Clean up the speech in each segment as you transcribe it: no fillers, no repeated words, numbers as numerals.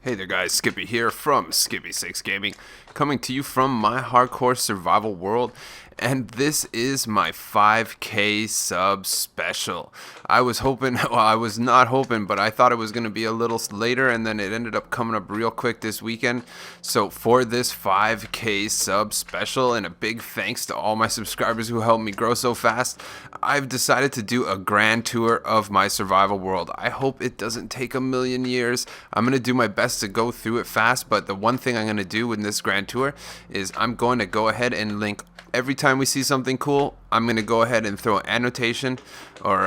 Hey there guys, Skippy here from Skippy6 Gaming, coming to you from my hardcore survival world, and this is my 5K sub special. I was hoping, well, I was not hoping, but I thought it was going to be a little later, and then it ended up coming up real quick this weekend. So for this 5K sub special, and a big thanks to all my subscribers who helped me grow so fast, I've decided to do a grand tour of my survival world. I hope it doesn't take a million years. I'm going to do my best to go through it fast, but the one thing I'm going to do in this grand tour is I'm going to go ahead and link every time we see something cool. I'm going to go ahead and throw an annotation, or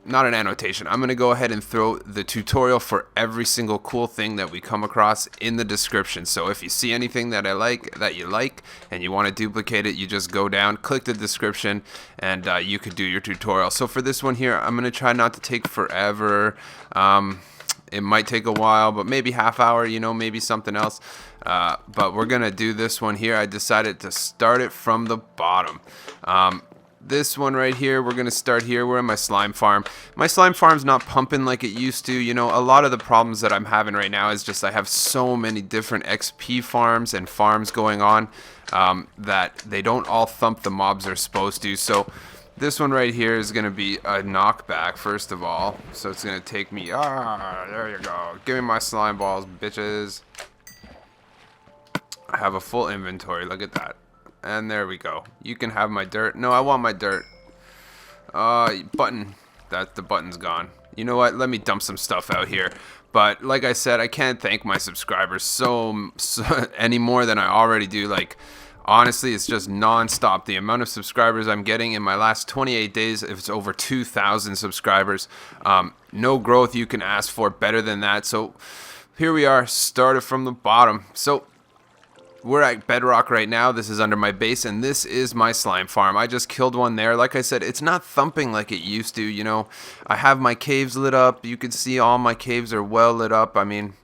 not an annotation. I'm going to go ahead and throw the tutorial for every single cool thing that we come across in the description. So if you see anything that you like and you want to duplicate it, you just go down, click the description, and you could do your tutorial. So for this one here, I'm going to try not to take forever. It might take a while, but maybe half hour, maybe something else. But we're going to do this one here. I decided to start it from the bottom. This one right here, we're going to start here. We're in my slime farm. My slime farm's not pumping like it used to. A lot of the problems that I'm having right now is just I have so many different XP farms and farms going on that they don't all thump the mobs they're supposed to. So this one right here is going to be a knockback, first of all. So it's going to take me... there you go. Give me my slime balls, bitches. I have a full inventory. Look at that. And there we go. You can have my dirt. No, I want my dirt. Button. The button's gone. You know what? Let me dump some stuff out here. But like I said, I can't thank my subscribers so any more than I already do. Honestly, it's just non-stop. The amount of subscribers I'm getting in my last 28 days, it's over 2,000 subscribers. No growth you can ask for better than that. So here we are, started from the bottom. So we're at bedrock right now. This is under my base, and this is my slime farm. I just killed one there. Like I said, it's not thumping like it used to. I have my caves lit up. You can see all my caves are well lit up. I mean,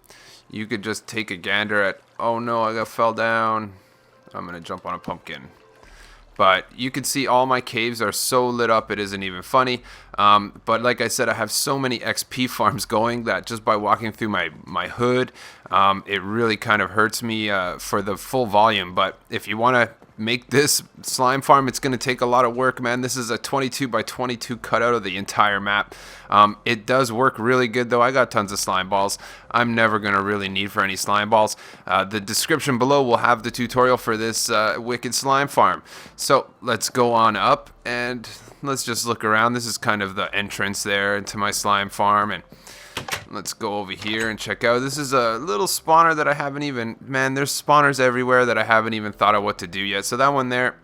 you could just take a gander at... Oh no, I fell down. I'm gonna jump on a pumpkin. But you can see all my caves are so lit up it isn't even funny. But like I said, I have so many XP farms going that just by walking through my hood, it really kind of hurts me for the full volume. But if you want to make this slime farm, it's going to take a lot of work, man. This is a 22 by 22 cutout of the entire map. It does work really good, though. I got tons of slime balls. I'm never going to really need for any slime balls. The description below will have the tutorial for this wicked slime farm. So let's go on up and let's just look around. This is kind of the entrance there into my slime farm, and let's go over here and check out. This is a little spawner that I haven't even... Man, there's spawners everywhere that I haven't even thought of what to do yet. So that one there,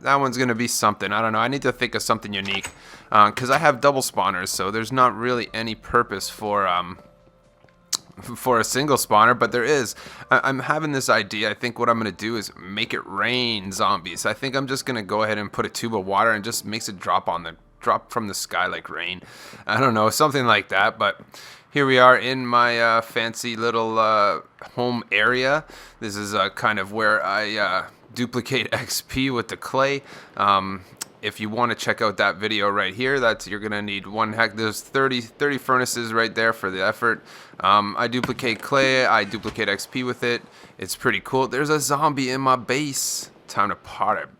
that one's going to be something. I don't know. I need to think of something unique because I have double spawners, so there's not really any purpose for a single spawner, but there is. I'm having this idea. I think what I'm going to do is make it rain zombies. I think I'm just going to go ahead and put a tube of water and just makes it drop from the sky like rain. I don't know, something like that. But here we are in my fancy little home area. This is kind of where I duplicate XP with the clay. If you want to check out that video right here, you're gonna need there's 30 furnaces right there for the effort. I duplicate clay, I duplicate XP with it. It's pretty cool. There's a zombie in my base. Time to pot him.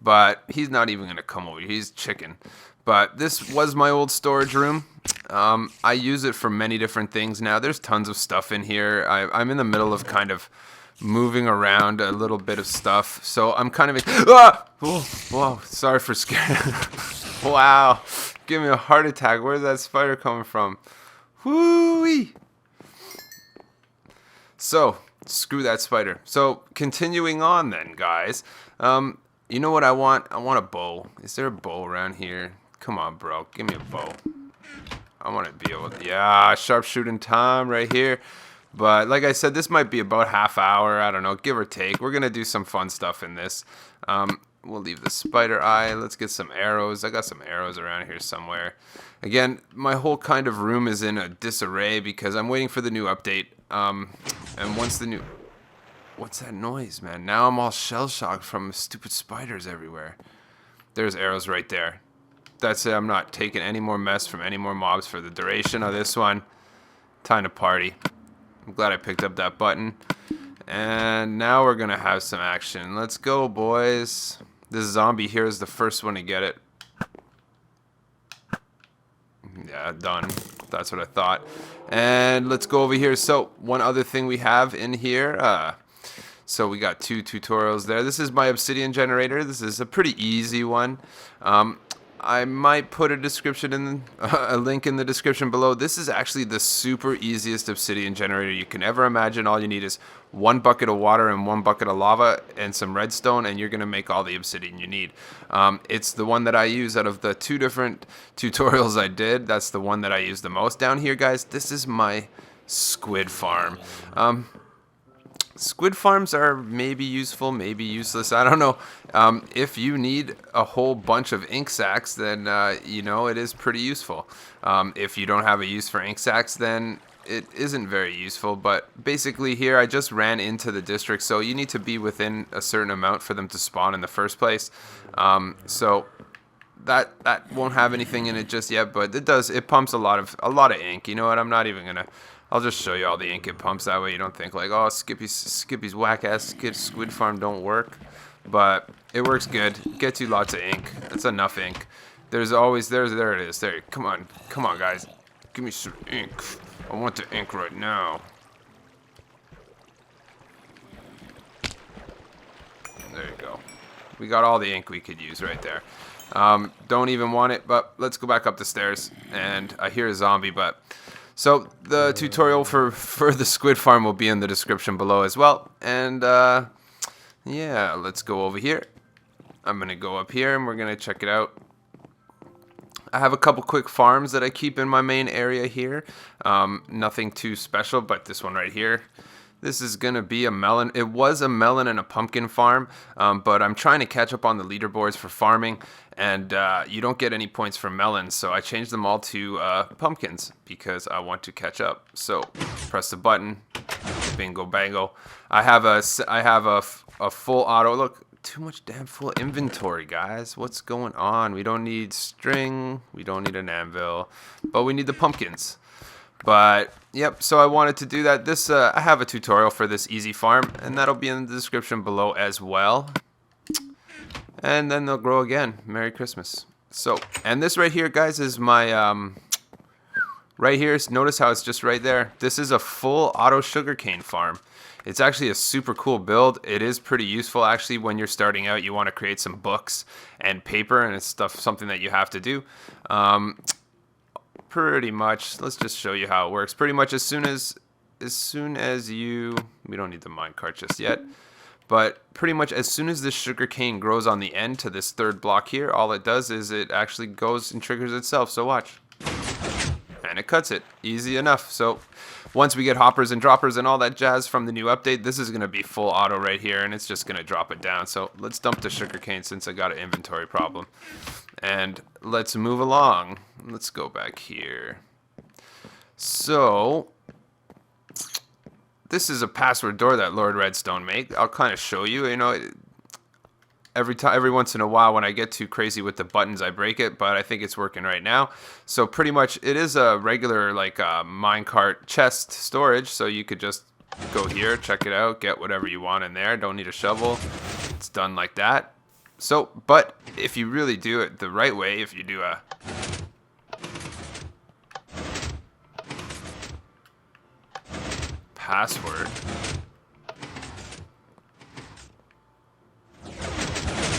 But he's not even gonna come over here. He's chicken. But this was my old storage room. I use it for many different things now. There's tons of stuff in here. I'm in the middle of kind of moving around a little bit of stuff, so I'm kind of... Ah! Whoa, sorry for scaring. Wow, give me a heart attack. Where's that spider coming from? Whoo-wee! So, screw that spider. So, continuing on then, guys. You know what I want? I want a bow. Is there a bow around here? Come on, bro. Give me a bow. I want to be able to... Yeah, sharpshooting time right here. But like I said, this might be about half hour. I don't know, give or take. We're going to do some fun stuff in this. We'll leave the spider eye. Let's get some arrows. I got some arrows around here somewhere. Again, my whole kind of room is in a disarray because I'm waiting for the new update. And once the new... What's that noise, man? Now I'm all shell-shocked from stupid spiders everywhere. There's arrows right there. That's it. I'm not taking any more mess from any more mobs for the duration of this one. Time to party. I'm glad I picked up that button. And now we're gonna have some action. Let's go, boys. This zombie here is the first one to get it. Yeah, done. That's what I thought. And let's go over here. So one other thing we have in here, so we got 2 tutorials there. This is my obsidian generator. This is a pretty easy one. I might put a description in a link in the description below. This is actually the super easiest obsidian generator you can ever imagine. All you need is 1 bucket of water and 1 bucket of lava and some redstone, and you're gonna make all the obsidian you need. It's the one that I use out of the 2 different tutorials I did. That's the one that I use the most. Down here, guys, this is my squid farm. Squid farms are maybe useful, maybe useless. I don't know. If you need a whole bunch of ink sacs, then, you know, it is pretty useful. If you don't have a use for ink sacs, then it isn't very useful. But basically here, I just ran into the district, so you need to be within a certain amount for them to spawn in the first place. So that won't have anything in it just yet, but it pumps a lot of ink. You know what? I'm not even gonna. I'll just show you all the ink it pumps. That way you don't think like, oh, Skippy's whack-ass squid farm don't work. But it works good. Gets you lots of ink. That's enough ink. There it is. There. Come on, guys. Give me some ink. I want the ink right now. There you go. We got all the ink we could use right there. Don't even want it, but let's go back up the stairs. And I hear a zombie, but... So the tutorial for the squid farm will be in the description below as well. And yeah, let's go over here. I'm gonna go up here and we're gonna check it out. I have a couple quick farms that I keep in my main area here. Nothing too special, but this one right here. This is gonna be a melon. It was a melon and a pumpkin farm, but I'm trying to catch up on the leaderboards for farming, and you don't get any points for melons, so I changed them all to pumpkins because I want to catch up. So press the button, bingo bango. I have a full auto. Look, too much damn full inventory, guys. What's going on? We don't need string. We don't need an anvil, but we need the pumpkins. But yep, so I wanted to do that. This I have a tutorial for this easy farm, and that'll be in the description below as well. And then they'll grow again. Merry Christmas. So, and this right here, guys, is my right here. Notice how it's just right there. This is a full auto sugarcane farm. It's actually a super cool build. It is pretty useful actually when you're starting out. You want to create some books and paper, and it's something that you have to do. Pretty much, let's just show you how it works. Pretty much as soon as you, we don't need the minecart just yet, but pretty much as soon as this sugar cane grows on the end to this 3rd block here, all it does is it actually goes and triggers itself. So watch, and it cuts it. Easy enough. So once we get hoppers and droppers and all that jazz from the new update, this is going to be full auto right here, and it's just going to drop it down. So let's dump the sugar cane since I got an inventory problem. And let's move along. Let's go back here. So this is a password door that Lord Redstone made. I'll kind of show you. You know, every once in a while when I get too crazy with the buttons, I break it. But I think it's working right now. So pretty much, it is a regular like minecart chest storage. So you could just go here, check it out, get whatever you want in there. Don't need a shovel. It's done like that. So, but if you really do it the right way, if you do a password,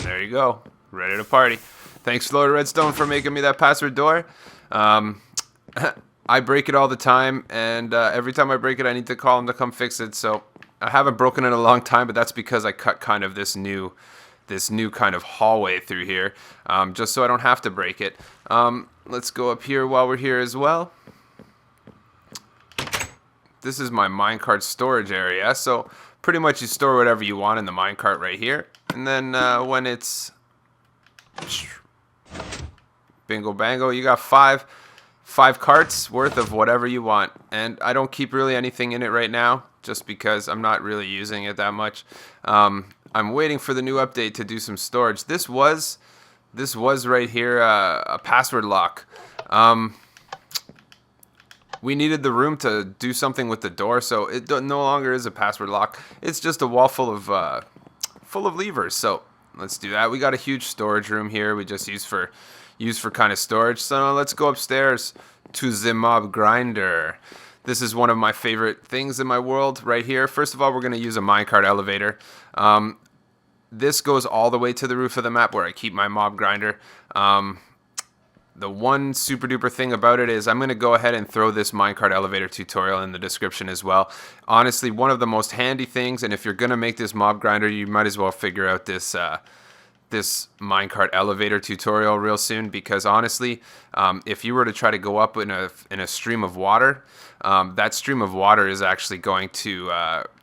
there you go, ready to party. Thanks, Lord Redstone, for making me that password door. I break it all the time, and every time I break it, I need to call him to come fix it. So I haven't broken it in a long time, but that's because I cut kind of this new kind of hallway through here, just so I don't have to break it. Let's go up here while we're here as well. This is my minecart storage area, so pretty much you store whatever you want in the minecart right here, and then when it's bingo bango, you got five carts worth of whatever you want. And I don't keep really anything in it right now, just because I'm not really using it that much. I'm waiting for the new update to do some storage. This was we needed the room to do something with the door, so it no longer is a password lock. It's just a wall full of levers. So let's do that. We got a huge storage room here. We just use for kind of storage. So let's go upstairs to the mob grinder. This is one of my favorite things in my world right here. First of all, we're going to use a minecart elevator. This goes all the way to the roof of the map where I keep my mob grinder. The one super duper thing about it is I'm going to go ahead and throw this minecart elevator tutorial in the description as well. Honestly, one of the most handy things, and if you're going to make this mob grinder, you might as well figure out this this minecart elevator tutorial real soon, because honestly, if you were to try to go up in a stream of water, that stream of water is actually going to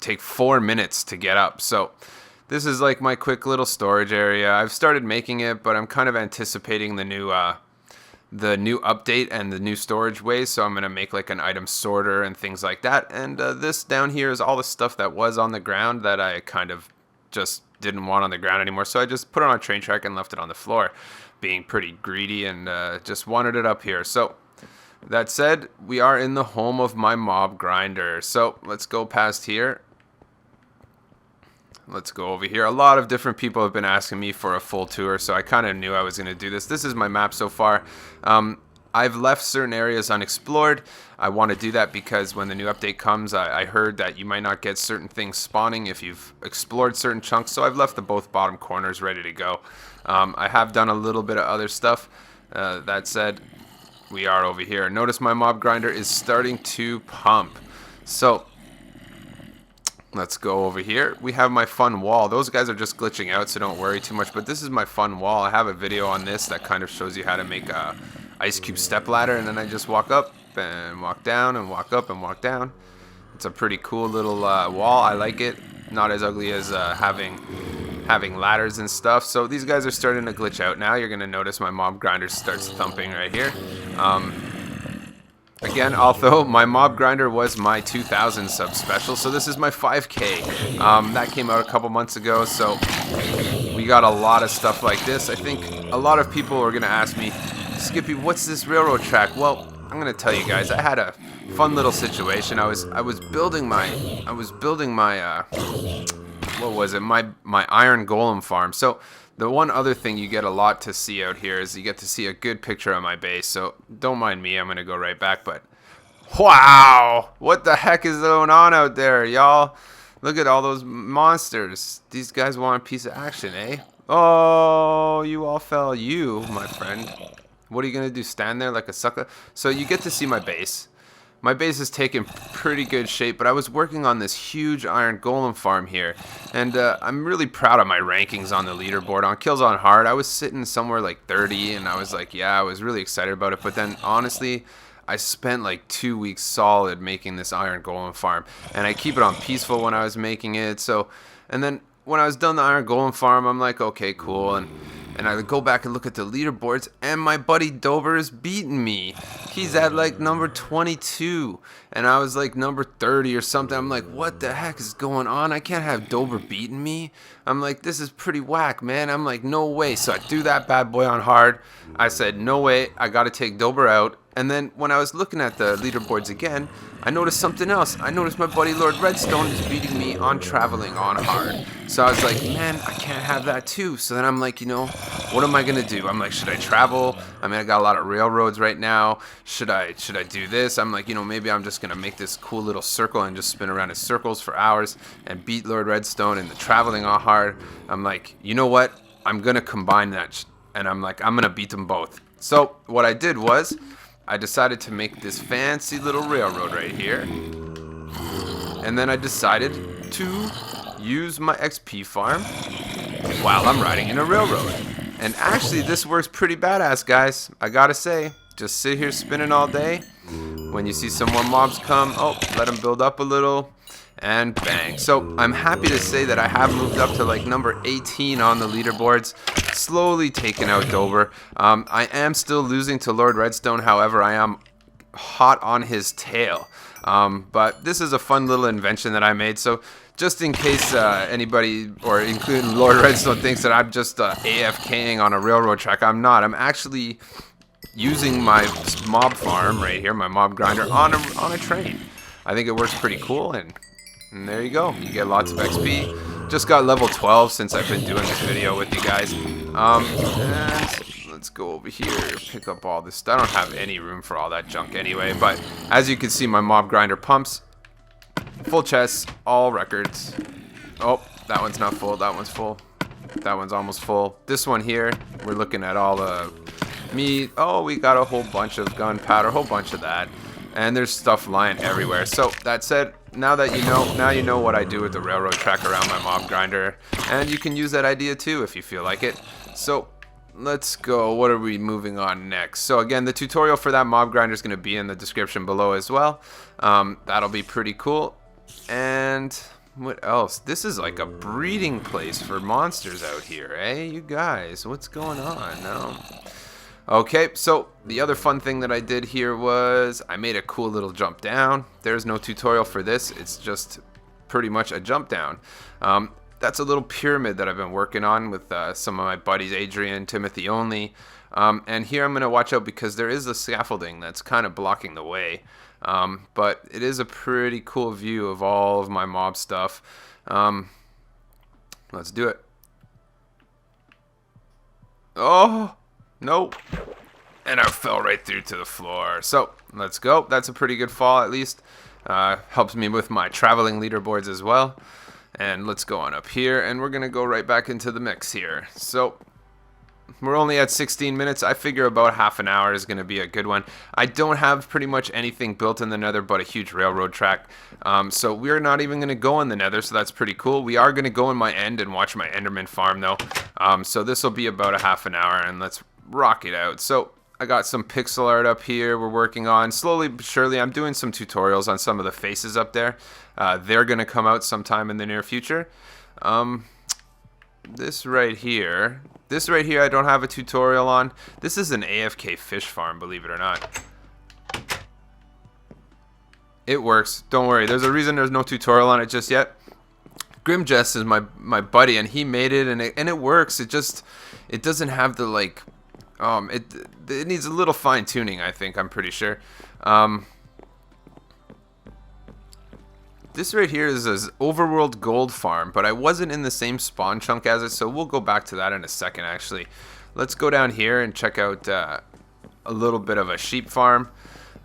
take 4 minutes to get up. So this is like my quick little storage area. I've started making it, but I'm kind of anticipating the new update and the new storage ways, so I'm going to make like an item sorter and things like that. And this down here is all the stuff that was on the ground that I kind of just didn't want on the ground anymore, so I just put it on a train track and left it on the floor, being pretty greedy, and just wanted it up here. So that said, we are in the home of my mob grinder, so let's go past here. Let's go over here. A lot of different people have been asking me for a full tour, so I kind of knew I was going to do this. This is my map so far. I've left certain areas unexplored. I want to do that because when the new update comes, I heard that you might not get certain things spawning if you've explored certain chunks, so I've left the both bottom corners ready to go. I have done a little bit of other stuff. That said, we are over here. Notice my mob grinder is starting to pump. So let's go over here. We have my fun wall. Those guys are just glitching out, so don't worry too much, but this is my fun wall. I have a video on this that kind of shows you how to make a ice cube step ladder, and then I just walk up and walk down and walk up and walk down. It's a pretty cool little wall. I like it. Not as ugly as having ladders and stuff. So these guys are starting to glitch out now. You're gonna notice my mob grinder starts thumping right here. Again, although my mob grinder was my 2,000 sub special, so this is my 5K. That came out a couple months ago, so we got a lot of stuff like this. I think a lot of people are gonna ask me, Skippy, what's this railroad track? Well, I'm gonna tell you guys, I had a fun little situation. I was building my what was it? My iron golem farm. So the one other thing you get a lot to see out here is you get to see a good picture of my base. So don't mind me, I'm gonna go right back. But wow, what the heck is going on out there, y'all? Look at all those monsters. These guys want a piece of action, eh? Oh, you all fell, you, my friend. What are you gonna do, stand there like a sucker? So you get to see my base. My base is taking pretty good shape, but I was working on this huge iron golem farm here, and I'm really proud of my rankings on the leaderboard. On Kills on Hard, I was sitting somewhere like 30, and I was like, yeah, I was really excited about it, but then honestly, I spent like 2 weeks solid making this iron golem farm, and I keep it on peaceful when I was making it. So, and then when I was done the iron golem farm, I'm like, okay, cool, and I go back and look at the leaderboards, and my buddy Dober is beating me. He's at like number 22, and I was like number 30 or something. I'm like, what the heck is going on? I can't have Dober beating me. I'm like, this is pretty whack, man. I'm like, no way. So I threw that bad boy on hard. I said, no way. I got to take Dober out. And then when I was looking at the leaderboards again, I noticed something else. I noticed my buddy Lord Redstone is beating me on traveling on hard. So I was like, man, I can't have that too. So then I'm like, you know, what am I gonna do? I'm like, should I travel? I mean, I got a lot of railroads right now. Should I do this? I'm like, you know, maybe I'm just gonna make this cool little circle and just spin around in circles for hours and beat Lord Redstone in the traveling on hard. I'm like, you know what? I'm gonna combine that, and I'm like, I'm gonna beat them both. So what I did was, I decided to make this fancy little railroad right here, and then I decided to use my XP farm while I'm riding in a railroad. And actually this works pretty badass, guys. I gotta say, just sit here spinning all day. When you see some more mobs come, oh, let them build up a little, and bang. So I'm happy to say that I have moved up to like number 18 on the leaderboards, slowly taking out Dober. I am still losing to Lord Redstone, however, I am hot on his tail. But this is a fun little invention that I made, so just in case anybody, or including Lord Redstone, thinks that I'm just AFKing on a railroad track, I'm not. I'm actually using my mob farm right here, my mob grinder, on a train. I think it works pretty cool, and there you go. You get lots of XP. Just got level 12 since I've been doing this video with you guys. And let's go over here, pick up all this. I don't have any room for all that junk anyway, but as you can see, my mob grinder pumps. Full chests, all records. Oh, that one's not full, that one's full. That one's almost full. This one here, we're looking at all the meat. Oh, we got a whole bunch of gunpowder, a whole bunch of that. And there's stuff lying everywhere. So that said, now you know what I do with the railroad track around my mob grinder. And you can use that idea too if you feel like it. So let's go. What are we moving on next? So again, the tutorial for that mob grinder is going to be in the description below as well. That'll be pretty cool. And what else? This is like a breeding place for monsters out here, eh? You guys, what's going on? No. Okay, so the other fun thing that I did here was I made a cool little jump down. There's no tutorial for this. It's just pretty much a jump down. That's a little pyramid that I've been working on with some of my buddies, Adrian, Timothy only. And here I'm going to watch out because there is a scaffolding that's kind of blocking the way. But it is a pretty cool view of all of my mob stuff. Let's do it. Oh, nope. And I fell right through to the floor. So let's go. That's a pretty good fall at least. Helps me with my traveling leaderboards as well. And let's go on up here, and we're going to go right back into the mix here. So we're only at 16 minutes. I figure about half an hour is going to be a good one. I don't have pretty much anything built in the nether but a huge railroad track. So we're not even going to go in the nether, so that's pretty cool. We are going to go in my end and watch my enderman farm though. So this will be about a half an hour, and let's rock it out. So I got some pixel art up here we're working on. Slowly but surely, I'm doing some tutorials on some of the faces up there. They're going to come out sometime in the near future. This right here I don't have a tutorial on. This is an AFK fish farm, believe it or not. It works. Don't worry. There's a reason there's no tutorial on it just yet. Grimjess is my buddy, and he made it, and it works. It doesn't have the like. It needs a little fine tuning, I think. I'm pretty sure. This right here is an overworld gold farm, but I wasn't in the same spawn chunk as it, so we'll go back to that in a second actually. Let's go down here and check out a little bit of a sheep farm,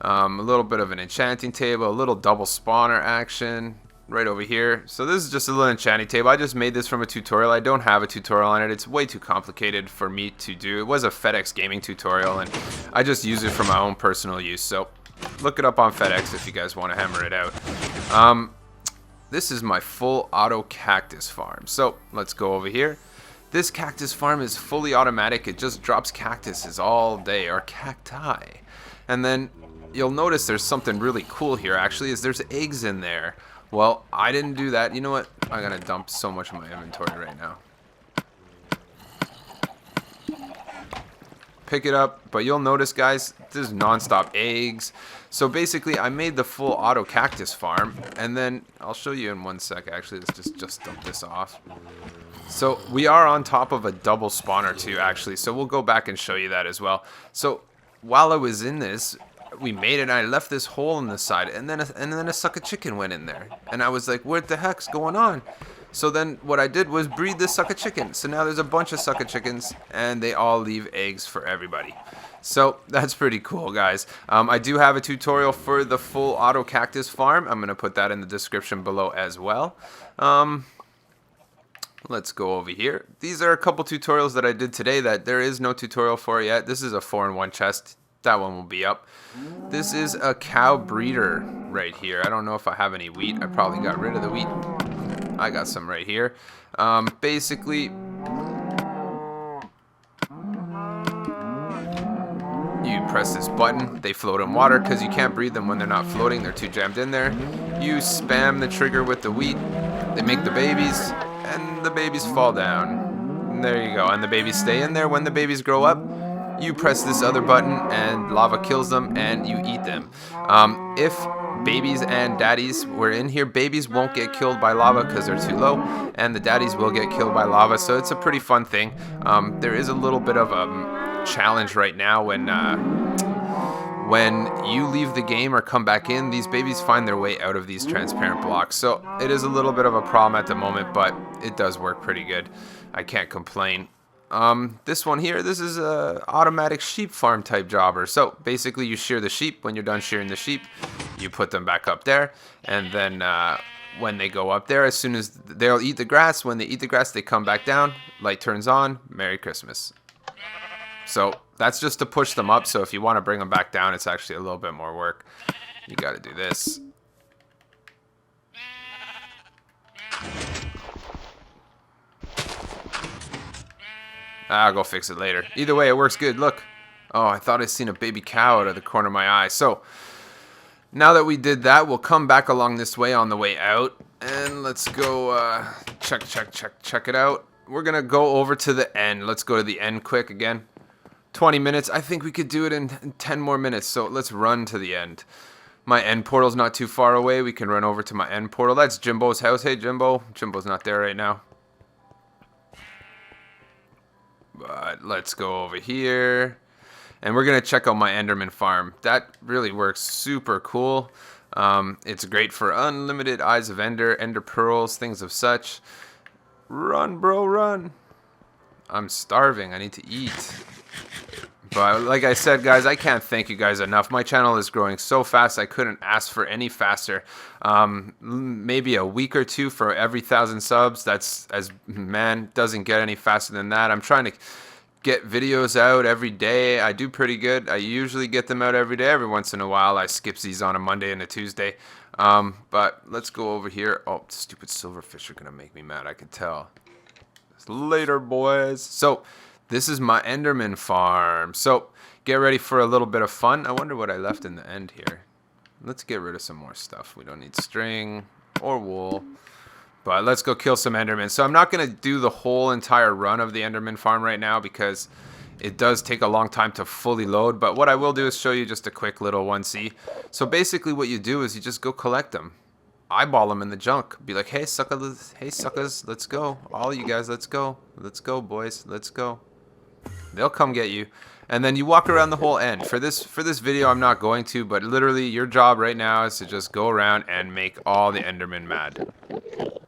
a little bit of an enchanting table, a little double spawner action right over here. So this is just a little enchanting table. I just made this from a tutorial. I don't have a tutorial on it. It's way too complicated for me to do. It was a FedEx gaming tutorial, and I just use it for my own personal use. So look it up on FedEx if you guys want to hammer it out. This is my full auto cactus farm. So let's go over here. This cactus farm is fully automatic. It just drops cactuses all day, or cacti. And then you'll notice there's something really cool here actually, is there's eggs in there. Well, I didn't do that. You know what? I'm gonna dump so much of my inventory right now. Pick it up, but you'll notice, guys, there's non-stop eggs. So basically, I made the full auto cactus farm, and then I'll show you in one sec. Actually, let's just dump this off. So we are on top of a double spawner too, actually. So we'll go back and show you that as well. So while I was in this, we made it, and I left this hole in the side, and then a sucker chicken went in there, and I was like, what the heck's going on? So then what I did was breed this sucker chicken. So now there's a bunch of sucker chickens, and they all leave eggs for everybody. So that's pretty cool, guys. I do have a tutorial for the full auto cactus farm. I'm going to put that in the description below as well. Let's go over here. These are a couple tutorials that I did today that there is no tutorial for yet. This is a 4-in-1 chest. That one will be up. This is a cow breeder right here. I don't know if I have any wheat. I probably got rid of the wheat. I got some right here. Basically, you press this button, they float in water because you can't breed them when they're not floating. They're too jammed in there. You spam the trigger with the wheat. They make the babies, and the babies fall down. And there you go. And the babies stay in there. When the babies grow up, you press this other button, and lava kills them, and you eat them. If babies and daddies were in here, babies won't get killed by lava because they're too low, and the daddies will get killed by lava. So it's a pretty fun thing. There is a little bit of challenge right now when you leave the game or come back in, these babies find their way out of these transparent blocks. So it is a little bit of a problem at the moment, but it does work pretty good. I can't complain. This one here, this is a automatic sheep farm type jobber. So basically you shear the sheep. When you're done shearing the sheep, you put them back up there, and then when they go up there, as soon as they'll eat the grass, when they eat the grass, they come back down, light turns on, Merry Christmas. So that's just to push them up. So if you want to bring them back down, it's actually a little bit more work. You got to do this. I'll go fix it later. Either way, it works good. Look. Oh, I thought I seen a baby cow out of the corner of my eye. So now that we did that, we'll come back along this way on the way out. And let's go check it out. We're going to go over to the end. Let's go to the end quick again. 20 minutes. I think we could do it in 10 more minutes. So let's run to the end. My end portal's not too far away. We can run over to my end portal. That's Jimbo's house. Hey, Jimbo. Jimbo's not there right now. But let's go over here. And we're going to check out my Enderman farm. That really works super cool. It's great for unlimited eyes of Ender, Ender pearls, things of such. Run, bro, run. I'm starving. I need to eat. But like I said, guys, I can't thank you guys enough. My channel is growing so fast, I couldn't ask for any faster. Maybe a week or two for every 1,000 subs. That's, man, doesn't get any faster than that. I'm trying to get videos out every day. I do pretty good. I usually get them out every day. Every once in a while, I skip these on a Monday and a Tuesday. But let's go over here. Oh, stupid silverfish are going to make me mad, I can tell. Later, boys. So this is my Enderman farm. So get ready for a little bit of fun. I wonder what I left in the end here. Let's get rid of some more stuff. We don't need string or wool. But let's go kill some Endermen. So I'm not going to do the whole entire run of the Enderman farm right now because it does take a long time to fully load. But what I will do is show you just a quick little 1C. So basically what you do is you just go collect them. Eyeball them in the junk. Be like, hey, suckers, let's go. All you guys, let's go. Let's go, boys. Let's go. They'll come get you. And then you walk around the whole end. For this video, I'm not going to, but literally your job right now is to just go around and make all the Endermen mad.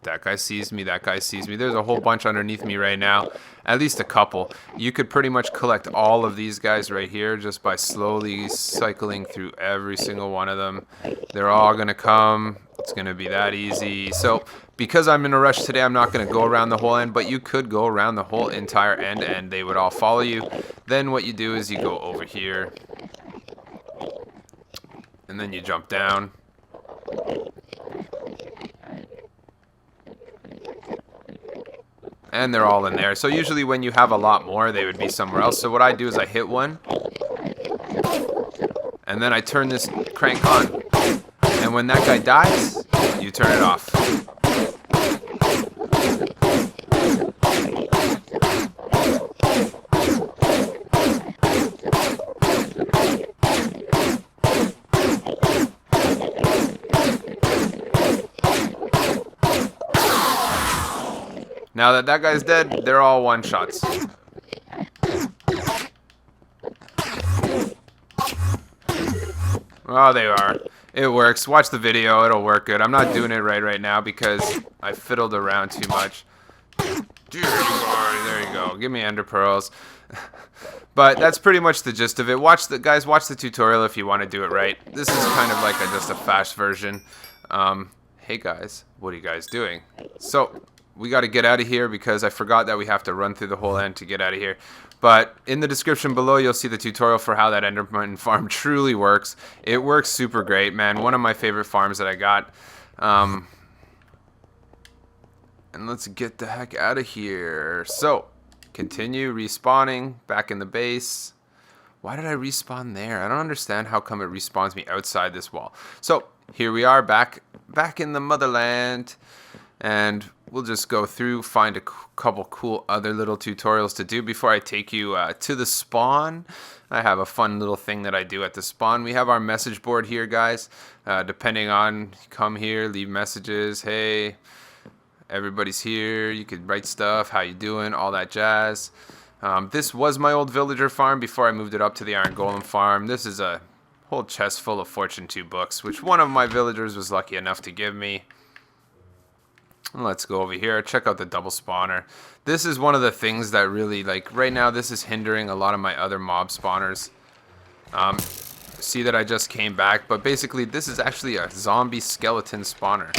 That guy sees me, that guy sees me. There's a whole bunch underneath me right now. At least a couple. You could pretty much collect all of these guys right here just by slowly cycling through every single one of them. They're all going to come. It's going to be that easy. So because I'm in a rush today, I'm not going to go around the whole end, but you could go around the whole entire end and they would all follow you. Then what you do is you go over here and then you jump down. And they're all in there. So usually when you have a lot more, they would be somewhere else. So what I do is I hit one and then I turn this crank on. And when that guy dies, you turn it off. Now that that guy's dead, they're all one-shots. Oh, they are. It works. Watch the video. It'll work good. I'm not doing it right now because I fiddled around too much. There you go. Give me ender pearls. But that's pretty much the gist of it. Watch the tutorial if you want to do it right. This is kind of like just a fast version. Hey guys, what are you guys doing? So we got to get out of here because I forgot that we have to run through the whole end to get out of here. But in the description below, you'll see the tutorial for how that Enderman farm truly works. It works super great, man. One of my favorite farms that I got. And let's get the heck out of here. So, continue respawning back in the base. Why did I respawn there? I don't understand how come it respawns me outside this wall. So, here we are back in the motherland. And we'll just go through, find a couple cool other little tutorials to do before I take you to the spawn. I have a fun little thing that I do at the spawn. We have our message board here, guys. Depending on, come here, leave messages. Hey, everybody's here. You could write stuff, how you doing, all that jazz. This was my old villager farm before I moved it up to the iron golem farm. This is a whole chest full of Fortune 2 books, which one of my villagers was lucky enough to give me. Let's go over here, check out the double spawner. This is one of the things that really, like, right now this is hindering a lot of my other mob spawners. See that I just came back, but basically this is actually a zombie skeleton spawner.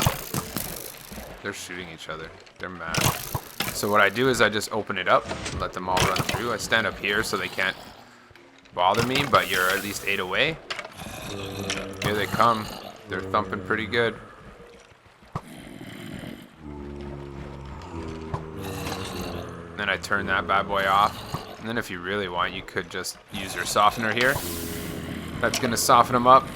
They're shooting each other. They're mad. So what I do is I just open it up and let them all run through. I stand up here so they can't bother me, but you're at least 8 away. Here they come. They're thumping pretty good. Then I turn that bad boy off. And then if you really want, you could just use your softener here. That's going to soften them up.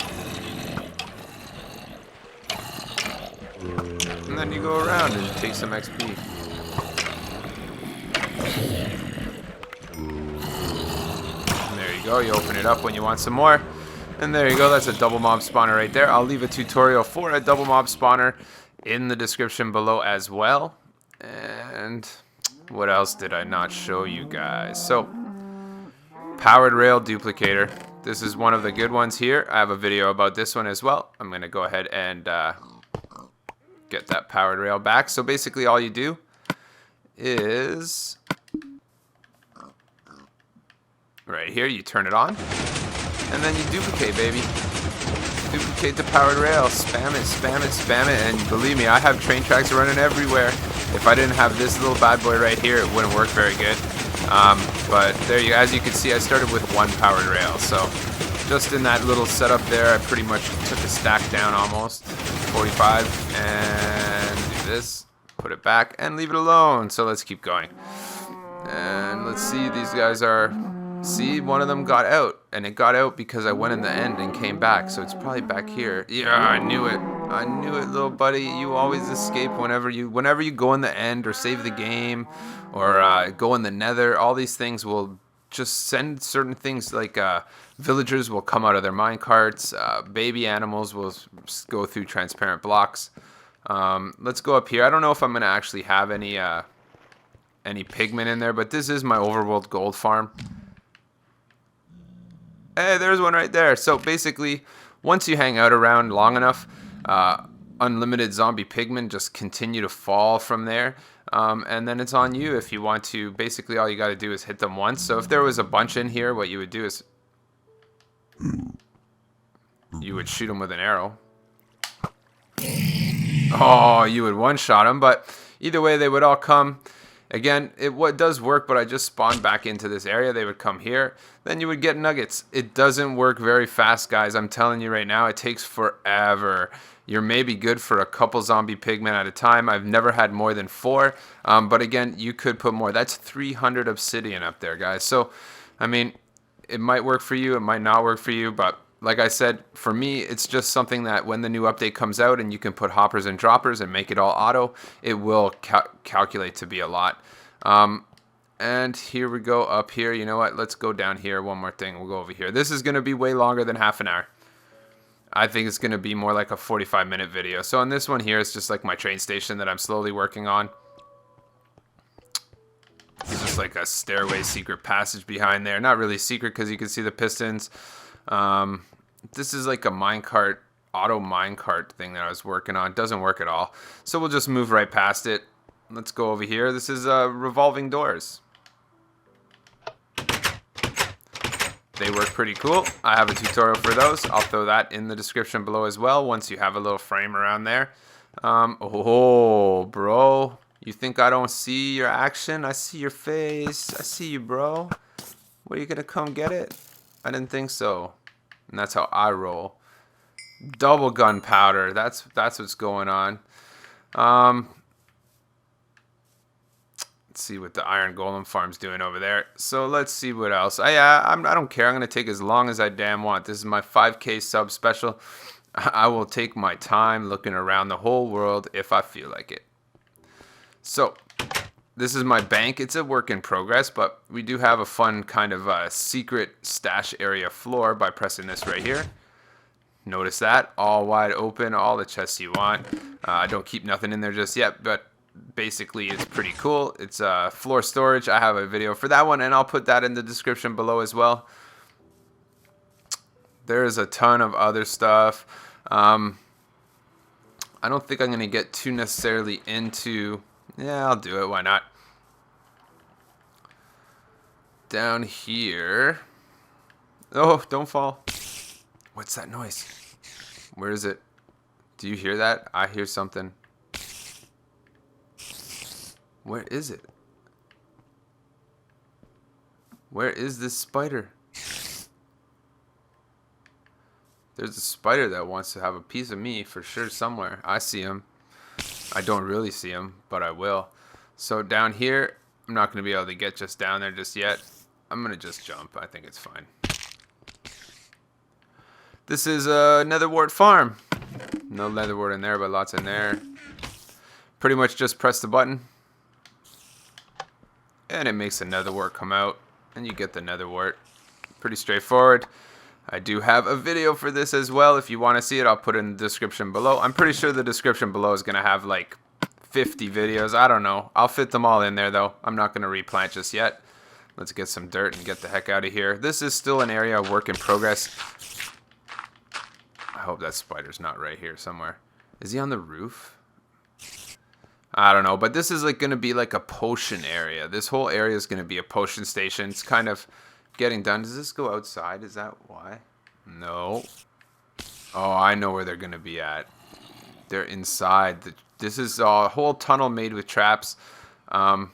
And then you go around and take some XP. And there you go. You open it up when you want some more. And there you go. That's a double mob spawner right there. I'll leave a tutorial for a double mob spawner in the description below as well. And what else did I not show you guys? So, powered rail duplicator. This is one of the good ones here. I have a video about this one as well. I'm going to go ahead and get that powered rail back. So basically all you do is right here, you turn it on, and then you duplicate, baby. Duplicate the powered rail. Spam it, spam it, spam it, and believe me, I have train tracks running everywhere. If I didn't have this little bad boy right here, it wouldn't work very good. But there you, as you can see, I started with one powered rail. So just in that little setup there, I pretty much took a stack down almost, 45, and do this, put it back, and leave it alone. So let's keep going. And let's see, these guys are, see, one of them got out, and it got out because I went in the end and came back. So it's probably back here. Yeah, I knew it. I knew it, little buddy. You always escape whenever you go in the end or save the game or go in the nether. All these things will just send certain things, like villagers will come out of their mine carts. Baby animals will go through transparent blocks. Let's go up here. I don't know if I'm going to actually have any pigment in there, but this is my overworld gold farm. Hey, there's one right there. So basically, once you hang out around long enough, unlimited zombie pigmen just continue to fall from there. And then it's on you if you want to. Basically, all you got to do is hit them once. So if there was a bunch in here, what you would do is you would shoot them with an arrow. Oh, you would one-shot them. But either way, they would all come. Again, what does work, but I just spawned back into this area. They would come here. Then you would get nuggets. It doesn't work very fast, guys. I'm telling you right now, it takes forever. You're maybe good for a couple zombie pigmen at a time. I've never had more than 4. But again, you could put more. That's 300 obsidian up there, guys. So, I mean, it might work for you. It might not work for you. But like I said, for me, it's just something that when the new update comes out and you can put hoppers and droppers and make it all auto, it will calculate to be a lot. And here we go up here. You know what? Let's go down here. One more thing. We'll go over here. This is going to be way longer than half an hour. I think it's going to be more like a 45-minute video. So on this one here, it's just like my train station that I'm slowly working on. It's just like a stairway secret passage behind there. Not really secret because you can see the pistons. This is like a minecart, auto minecart thing that I was working on. It doesn't work at all. So we'll just move right past it. Let's go over here. This is revolving doors. They work pretty cool. I have a tutorial for those. I'll throw that in the description below as well once you have a little frame around there. Oh, bro. You think I don't see your action? I see your face. I see you, bro. What, are you going to come get it? I didn't think so. And that's how I roll. Double gunpowder. That's what's going on. Let's see what the iron golem farm's doing over there. So let's see what else. I don't care. I'm going to take as long as I damn want. This is my 5K sub special. I will take my time looking around the whole world if I feel like it. So this is my bank. It's a work in progress, but we do have a fun kind of secret stash area floor by pressing this right here. Notice that. All wide open, all the chests you want. I don't keep nothing in there just yet, but basically is pretty cool. It's floor storage. I have a video for that one, and I'll put that in the description below as well. There's a ton of other stuff. I don't think I'm going to get too necessarily into... Yeah, I'll do it. Why not? Down here... Oh, don't fall. What's that noise? Where is it? Do you hear that? I hear something. Where is it? Where is this spider? There's a spider that wants to have a piece of me for sure somewhere. I see him. I don't really see him, but I will. So down here, I'm not going to be able to get just down there just yet. I'm going to just jump. I think it's fine. This is a netherwort farm. No netherwort in there, but lots in there. Pretty much just press the button. And it makes the netherwort come out. And you get the netherwort. Pretty straightforward. I do have a video for this as well. If you want to see it, I'll put it in the description below. I'm pretty sure the description below is going to have like 50 videos. I don't know. I'll fit them all in there though. I'm not going to replant just yet. Let's get some dirt and get the heck out of here. This is still an area of work in progress. I hope that spider's not right here somewhere. Is he on the roof? I don't know, but this is like going to be like a potion area. This whole area is going to be a potion station. It's kind of getting done. Does this go outside? Is that why? No. Oh, I know where they're going to be at. They're inside. This is a whole tunnel made with traps. Yeah,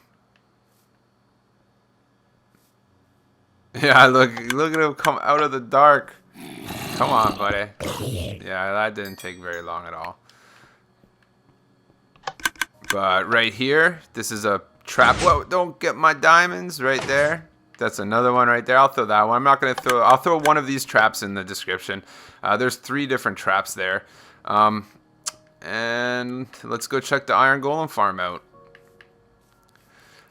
look at him come out of the dark. Come on, buddy. Yeah, that didn't take very long at all. But right here, this is a trap. Whoa, don't get my diamonds right there. That's another one right there. I'll throw that one. I'm not going to throw... I'll throw one of these traps in the description. There's 3 different traps there. And let's go check the iron golem farm out.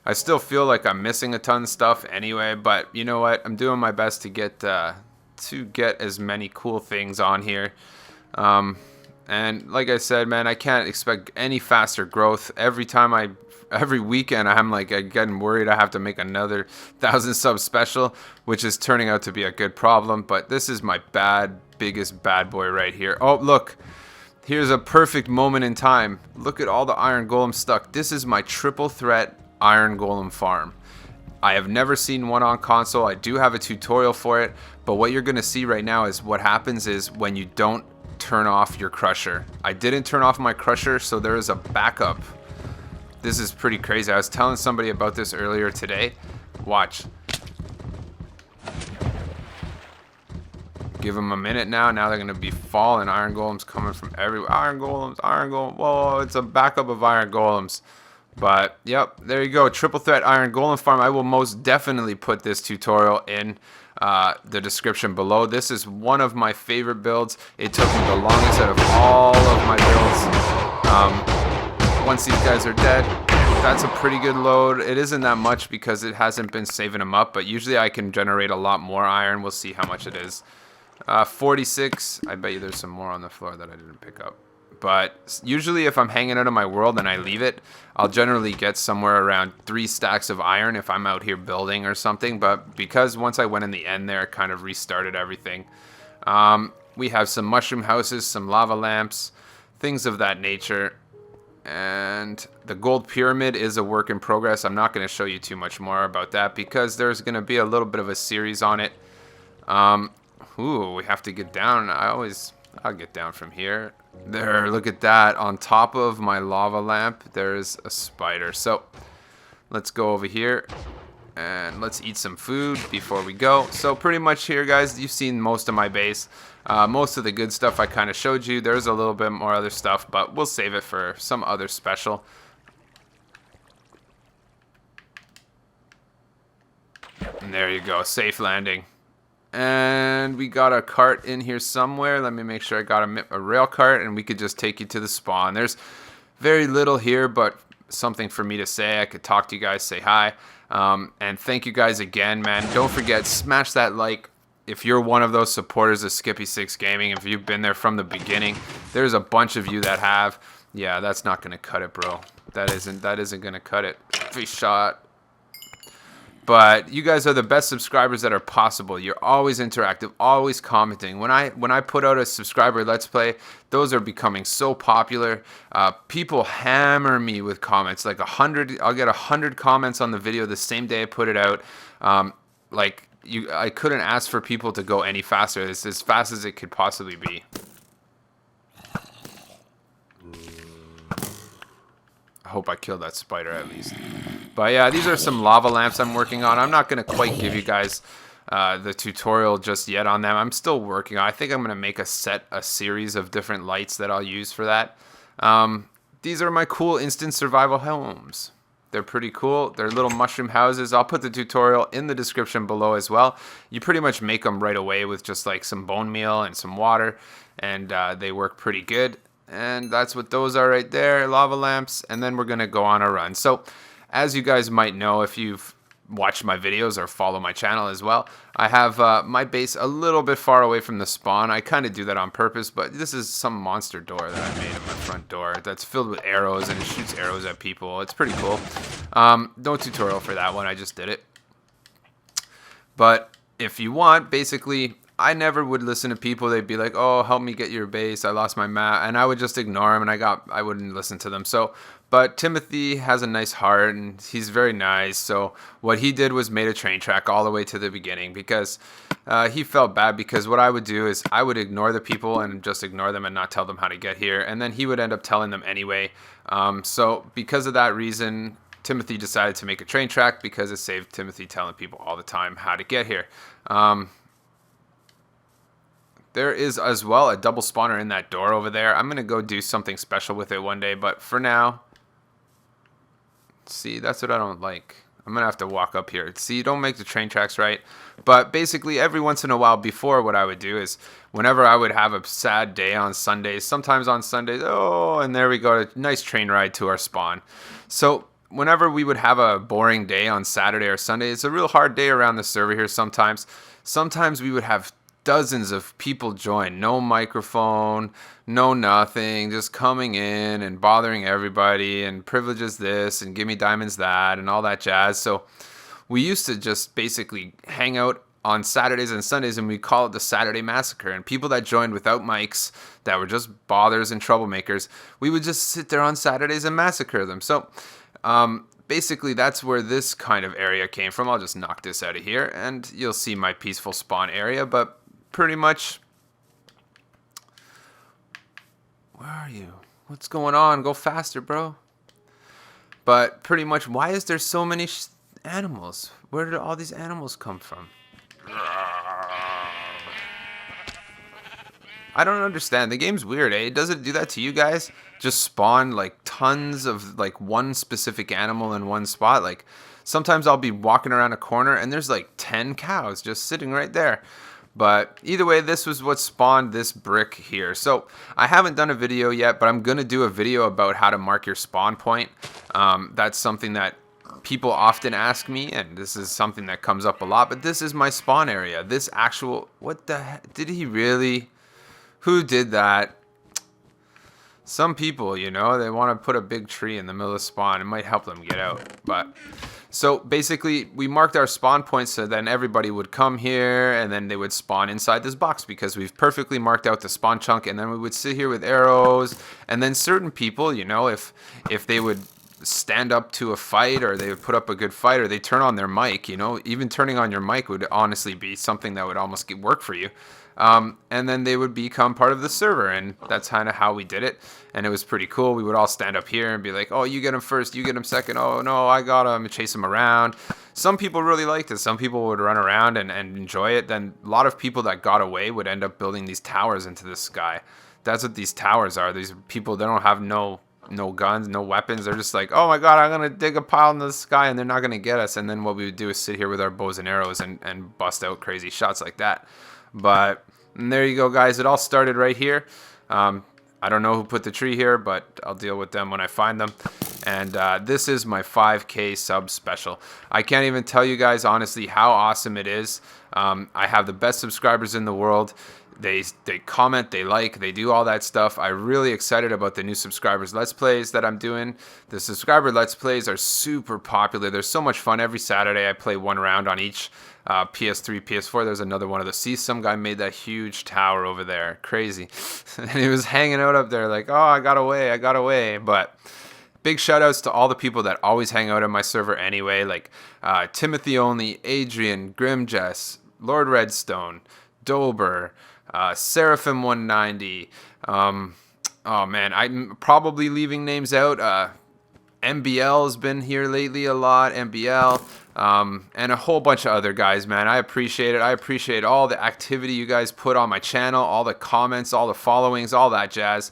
I still feel like I'm missing a ton of stuff anyway, but you know what? I'm doing my best to get as many cool things on here. And like I said, man, I can't expect any faster growth. Every weekend I'm like getting worried I have to make another 1,000 sub special, which is turning out to be a good problem. But this is my biggest bad boy right here. Oh, look. Here's a perfect moment in time. Look at all the iron golems stuck. This is my triple threat iron golem farm. I have never seen one on console. I do have a tutorial for it, but what you're gonna see right now is what happens is when you don't turn off your crusher. I didn't turn off my crusher, so there is a backup. This is pretty crazy. I was telling somebody about this earlier today. Watch. Give them a minute now. Now they're gonna be falling. Iron golems coming from everywhere. Iron golems, iron golem. Whoa, it's a backup of iron golems. But, yep, there you go. Triple threat iron golem farm. I will most definitely put this tutorial in the description below. This is one of my favorite builds. It took me the longest out of all of my builds. Once these guys are dead, that's a pretty good load. It isn't that much because it hasn't been saving them up, but usually I can generate a lot more iron. We'll see how much it is. 46. I bet you there's some more on the floor that I didn't pick up. But usually if I'm hanging out of my world and I leave it, I'll generally get somewhere around 3 stacks of iron if I'm out here building or something. But because once I went in the end there, it kind of restarted everything. We have some mushroom houses, some lava lamps, things of that nature. And the gold pyramid is a work in progress. I'm not going to show you too much more about that because there's going to be a little bit of a series on it. Ooh, we have to get down. I'll get down from here. There, look at that. On top of my lava lamp, there's a spider. So, let's go over here and let's eat some food before we go. So, pretty much here, guys, you've seen most of my base. Most of the good stuff I kind of showed you. There's a little bit more other stuff, but we'll save it for some other special. And there you go. Safe landing. And we got a cart in here somewhere. Let me make sure I got a rail cart and we could just take you to the spawn. There's very little here, but something for me to say. I could talk to you guys, say hi. And thank you guys again, man. Don't forget, smash that like if you're one of those supporters of Skippy6 Gaming. If you've been there from the beginning, there's a bunch of you that have. Yeah, that's not going to cut it, bro. That isn't gonna cut it. Free shot. But you guys are the best subscribers that are possible. You're always interactive, always commenting. When I put out a subscriber Let's Play, those are becoming so popular. People hammer me with comments, like 100. I'll get 100 comments on the video the same day I put it out. I couldn't ask for people to go any faster. It's as fast as it could possibly be. I hope I killed that spider at least. But yeah, these are some lava lamps I'm working on. I'm not going to quite give you guys the tutorial just yet on them. I'm still working on it. I think I'm going to make a series of different lights that I'll use for that. These are my cool instant survival homes. They're pretty cool. They're little mushroom houses. I'll put the tutorial in the description below as well. You pretty much make them right away with just like some bone meal and some water, and they work pretty good. And that's what those are right there, lava lamps. And then we're going to go on a run. So as you guys might know, if you've watched my videos or follow my channel as well, I have my base a little bit far away from the spawn. I kind of do that on purpose, but this is some monster door that I made at my front door that's filled with arrows, and it shoots arrows at people. It's pretty cool. No tutorial for that one. I just did it. But if you want, basically, I never would listen to people. They'd be like, "Oh, help me get your base. I lost my map," and I would just ignore them, and I wouldn't listen to them. So, but Timothy has a nice heart, and he's very nice. So what he did was made a train track all the way to the beginning, because he felt bad, because what I would do is I would ignore the people and just ignore them and not tell them how to get here, and then he would end up telling them anyway. So because of that reason, Timothy decided to make a train track, because it saved Timothy telling people all the time how to get here. There is as well a double spawner in that door over there. I'm going to go do something special with it one day, but for now, see, that's what I don't like. I'm going to have to walk up here. See, you don't make the train tracks right. But basically, every once in a while before, what I would do is whenever I would have a sad day on Sundays, sometimes on Sundays, oh, and there we go, a nice train ride to our spawn. So whenever we would have a boring day on Saturday or Sunday, it's a real hard day around the server here sometimes. Sometimes we would have dozens of people join, no microphone, no nothing, just coming in and bothering everybody, and privileges this and give me diamonds that and all that jazz. So we used to just basically hang out on Saturdays and Sundays, and we call it the Saturday Massacre. And people that joined without mics, that were just bothers and troublemakers, we would just sit there on Saturdays and massacre them. So basically, that's where this kind of area came from. I'll just knock this out of here, and you'll see my peaceful spawn area. But pretty much, where are you? What's going on? Go faster, bro. But pretty much, why is there so many animals? Where did all these animals come from? I don't understand. The game's weird, eh? Does it do that to you guys? Just spawn like tons of like one specific animal in one spot. Like sometimes I'll be walking around a corner and there's like 10 cows just sitting right there. But either way, this was what spawned this brick here. So I haven't done a video yet, but I'm going to do a video about how to mark your spawn point. That's something that people often ask me, and this is something that comes up a lot. But this is my spawn area. This actual, what the heck? Did he really? Who did that? Some people, you know, they want to put a big tree in the middle of spawn. It might help them get out. But so basically, we marked our spawn points, so then everybody would come here, and then they would spawn inside this box, because we've perfectly marked out the spawn chunk. And then we would sit here with arrows, and then certain people, you know, if they would stand up to a fight, or they would put up a good fight, or they turn on their mic, you know, even turning on your mic would honestly be something that would almost work for you. And then they would become part of the server, and that's kind of how we did it. And it was pretty cool. We would all stand up here and be like, "Oh, you get him first, you get him second. Oh no, I got him," and chase him around. Some people really liked it. Some people would run around and enjoy it. Then a lot of people that got away would end up building these towers into the sky. That's what these towers are. These people, they don't have no guns, no weapons. They're just like, "Oh my god, I'm gonna dig a pile in the sky and they're not gonna get us." And then what we would do is sit here with our bows and arrows and bust out crazy shots like that. But there you go, guys. It all started right here. I don't know who put the tree here, but I'll deal with them when I find them. And this is my 5K sub special. I can't even tell you guys honestly how awesome it is. I have the best subscribers in the world. They comment, they like, they do all that stuff. I'm really excited about the new subscribers Let's Plays that I'm doing. The subscriber Let's Plays are super popular. They're so much fun. Every Saturday I play one round on each PS3, PS4. There's another one of the seas. Some guy made that huge tower over there. Crazy. And he was hanging out up there like, oh, I got away. But big shout outs to all the people that always hang out on my server anyway, like Timothy Only, Adrian, Grimjess, Lord Redstone, Dober, Seraphim 190. Oh man, I'm probably leaving names out. MBL has been here lately a lot. MBL, and a whole bunch of other guys, man. I appreciate it. I appreciate all the activity you guys put on my channel, all the comments, all the followings, all that jazz.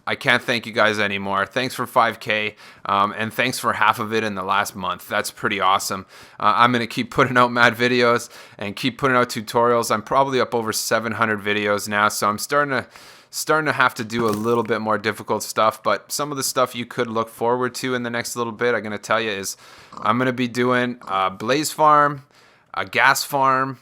I can't thank you guys anymore. Thanks for 5K, and thanks for half of it in the last month. That's pretty awesome. I'm going to keep putting out mad videos and keep putting out tutorials. I'm probably up over 700 videos now, so I'm starting to have to do a little bit more difficult stuff, but some of the stuff you could look forward to in the next little bit, I'm going to tell you, is I'm going to be doing a blaze farm, a gas farm,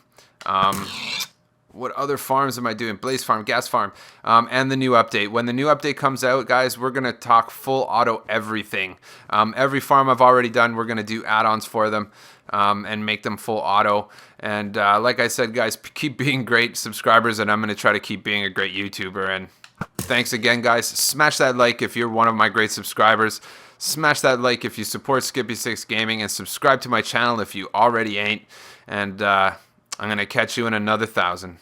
what other farms am I doing? Blaze farm, gas farm, and the new update. When the new update comes out, guys, we're going to talk full auto everything. Every farm I've already done, we're going to do add-ons for them and make them full auto. And like I said, guys, keep being great subscribers, and I'm going to try to keep being a great YouTuber. And thanks again, guys. Smash that like if you're one of my great subscribers. Smash that like if you support Skippy6 Gaming, and subscribe to my channel if you already ain't. And I'm going to catch you in another 1,000.